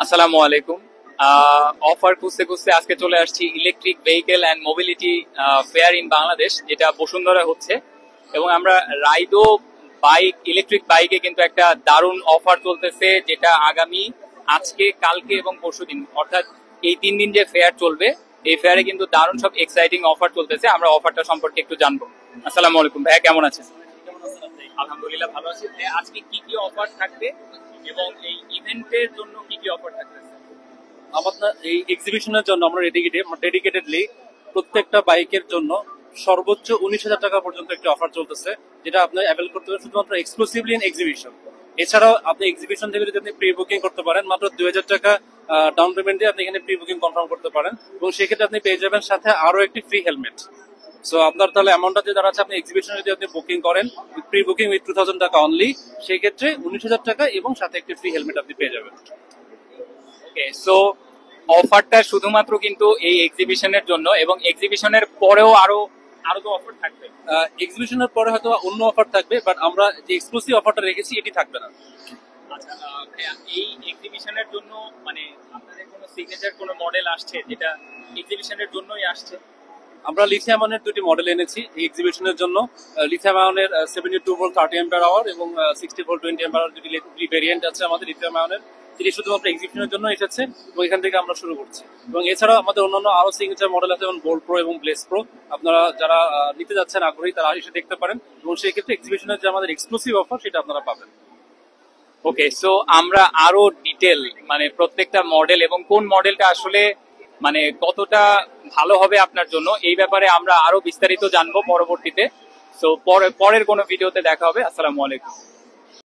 আসসালামু আলাইকুম। অফার খুঁজতে খুঁজতে আজকে চলে আসছি electric vehicle and mobility fair in Bangladesh, যেটা বসুন্ধরা হচ্ছে। এবং আমরা রাইডো বাইক, ইলেকট্রিক বাইকে কিন্তু একটা দারুণ অফার চলতেছে, যেটা আগামী আজকে, কালকে এবং পরশুদিন, অর্থাৎ এই 3 দিন যে ফেয়ার চলবে, এই ফেয়ারে কিন্তু দারুণ সব এক্সাইটিং অফার চলতেছে। আমরা অফারটা সম্পর্কে একটু জানবো। আসসালামু আলাইকুম ভাইয়া, কেমন আছেন? আলহামদুলিল্লাহ ভালো আছি। আজকে কি কি অফার থাকবে এবং এই ইভেন্টের জন্য কি কি অফার থাকতেছে? আমাদের এই এক্সিবিশনের জন্য আমরা ডেডিকেটেডলি প্রত্যেকটা বাইকের জন্য সর্বোচ্চ 19,000 টাকা পর্যন্ত একটি অফার চলতেছে, যেটা আপনি অ্যাভেল করতে পারেন শুধুমাত্র এক্সক্লুসিভলি ইন এক্সিবিশন। এছাড়াও আপনি এক্সিবিশন থেকে যদি আপনি প্রি বুকিং করতে পারেন, মাত্র 2,000 টাকা ডাউন পেমেন্ট দিয়ে আপনি এখানে প্রি বুকিং কনফার্ম করতে পারেন, এবং সেক্ষেত্রে আপনি পেয়ে যাবেন সাথে আরো একটি ফ্রি হেলমেট। সো আপনার তাহলে অ্যামাউন্টটা যে দাঁড়াচ্ছে, আপনি এক্সিবিশনে যদি আপনি বুকিং করেন প্রি বুকিং উইথ 2,000 টাকা অনলি, সেই ক্ষেত্রে 19,000 টাকা এবং সাথে একটি ফ্রি হেলমেট আপনি পেয়ে যাবেন। ওকে, সো অফারটা শুধুমাত্র কিন্তু এই এক্সিবিশনের জন্য, এবং এক্সিবিশনের পরেও আরো আরো তো অফার থাকবে। এক্সিবিশনের পরে হয়তো অন্য অফার থাকবে, বাট আমরা যে এক্সক্লুসিভ অফারটা রেখেছি এটি থাকবে না। আচ্ছা, ভাইয়া, এই এক্সিবিশনের জন্য মানে আপনাদের কোনো সিগনেচার কোনো মডেল আসছে যেটা এক্সিবিশনের জন্যই আসছে? আমরা লিথিয়াম আয়নের দুটি মডেল এনেছি এই এক্সিবিশনের জন্য। লিথিয়াম আয়নের 72 ভোল্ট 30 অ্যাম্পিয়ার আওয়ার এবং 60 ভোল্ট 20 অ্যাম্পিয়ার দুটি ভেরিয়েন্ট আছে আমাদের লিথিয়াম আয়নের, যেটি শুধুমাত্র এক্সিবিশনের জন্য এসেছে এবং এখান থেকে আমরা শুরু করছি। এবং এছাড়াও আমাদের অন্যান্য আরো সিগনেচার মডেল আছে, যেমন বোল্ট প্রো এবং ব্লেজ প্রো। আপনারা যারা নিতে যাচ্ছেন আগ্রহী, তারা এসে দেখতে পারেন, এবং সেই ক্ষেত্রে এক্সিবিশনের যে আমাদের এক্সক্লুসিভ অফার সেটা আপনারা পাবেন। ওকে, সো আমরা আরো ডিটেল মানে প্রত্যেকটা মডেল এবং কোন মডেলটা আসলে মানে কতটা ভালো হবে আপনার জন্য, এই ব্যাপারে আমরা আরো বিস্তারিত জানবো পরবর্তীতে। সো পরের কোনো ভিডিওতে দেখা হবে। আসসালামু আলাইকুম।